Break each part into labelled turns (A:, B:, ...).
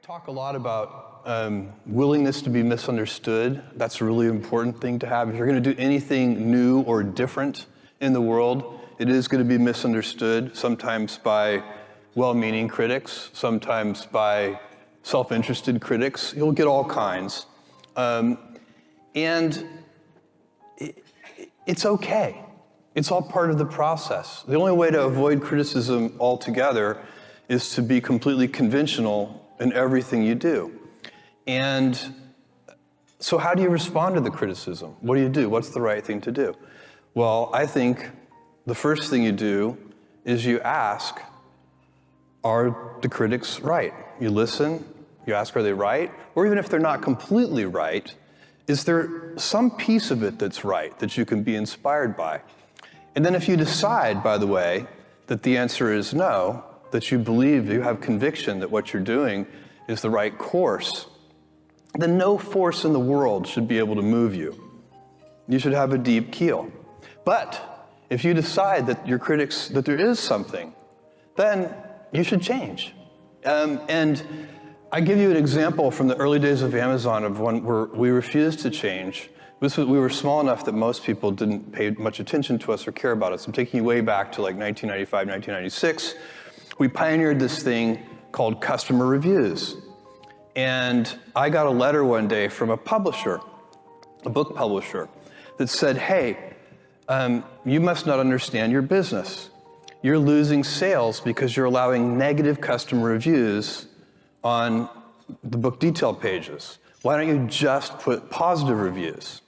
A: talk a lot about willingness to be misunderstood. That's a really important thing to have. If you're going to do anything new or different in the world, it is going to be misunderstood, sometimes by well-meaning critics, sometimes by self-interested critics. You'll get all kinds. And it's okay. It's all part of the process. The only way to avoid criticism altogether is to be completely conventional in everything you do. And so how do you respond to the criticism? What do? What's the right thing to do? Well, I think the first thing you do is you ask, are the critics right? You listen, you ask, are they right? Or even if they're not completely right, is there some piece of it that's right, that you can be inspired by? And then if you decide, by the way, that the answer is no, that you believe, you have conviction that what you're doing is the right course, then no force in the world should be able to move you. You should have a deep keel. But if you decide that your critics, that there is something, then you should change. And I give you an example from the early days of Amazon of one where we refused to change. We were small enough that most people didn't pay much attention to us or care about us. I'm taking you way back to like 1995, 1996. We pioneered this thing called customer reviews. And I got a letter one day from a publisher, a book publisher, that said, hey, you must not understand your business. You're losing sales because you're allowing negative customer reviews on the book detail pages. Why don't you just put positive reviews?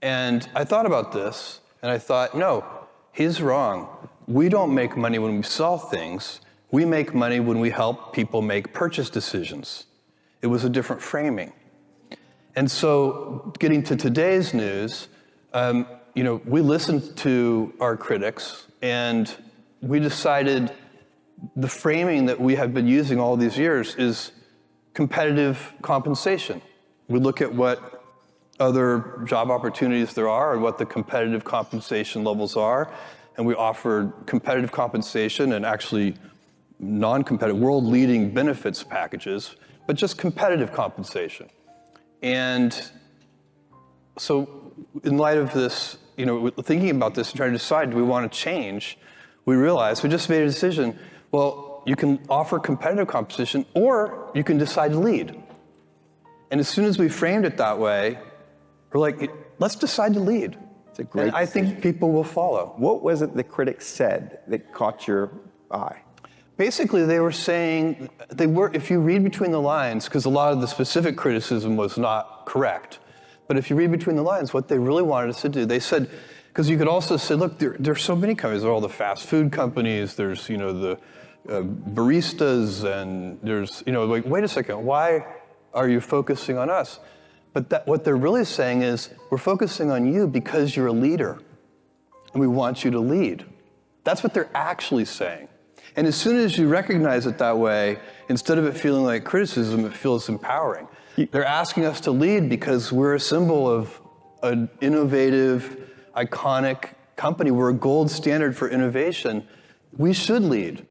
A: And I thought about this, and I thought, no, he's wrong. We don't make money when we sell things. We make money when we help people make purchase decisions. It was a different framing. And so getting to today's news, we listened to our critics, and we decided the framing that we have been using all these years is competitive compensation. We look at what other job opportunities there are and what the competitive compensation levels are, and we offer competitive compensation and actually non-competitive, world-leading benefits packages, but just competitive compensation. And so in light of this, thinking about this and trying to decide, do we want to change, we realized, we just made a decision, well, you can offer competitive compensation or you can decide to lead. And as soon as we framed it that way, we're like, let's decide to lead.
B: It's a great
A: and I think people will follow.
B: What was it the critics said that caught your eye?
A: Basically, they were saying, if you read between the lines, because a lot of the specific criticism was not correct, but if you read between the lines, what they really wanted us to do, they said, because you could also say, look, there's so many companies. There are all the fast food companies, there's, the baristas, and there's, like, wait a second, why are you focusing on us? But what they're really saying is, we're focusing on you because you're a leader, and we want you to lead. That's what they're actually saying. And as soon as you recognize it that way, instead of it feeling like criticism, it feels empowering. They're asking us to lead because we're a symbol of an innovative, iconic company. We're a gold standard for innovation. We should lead.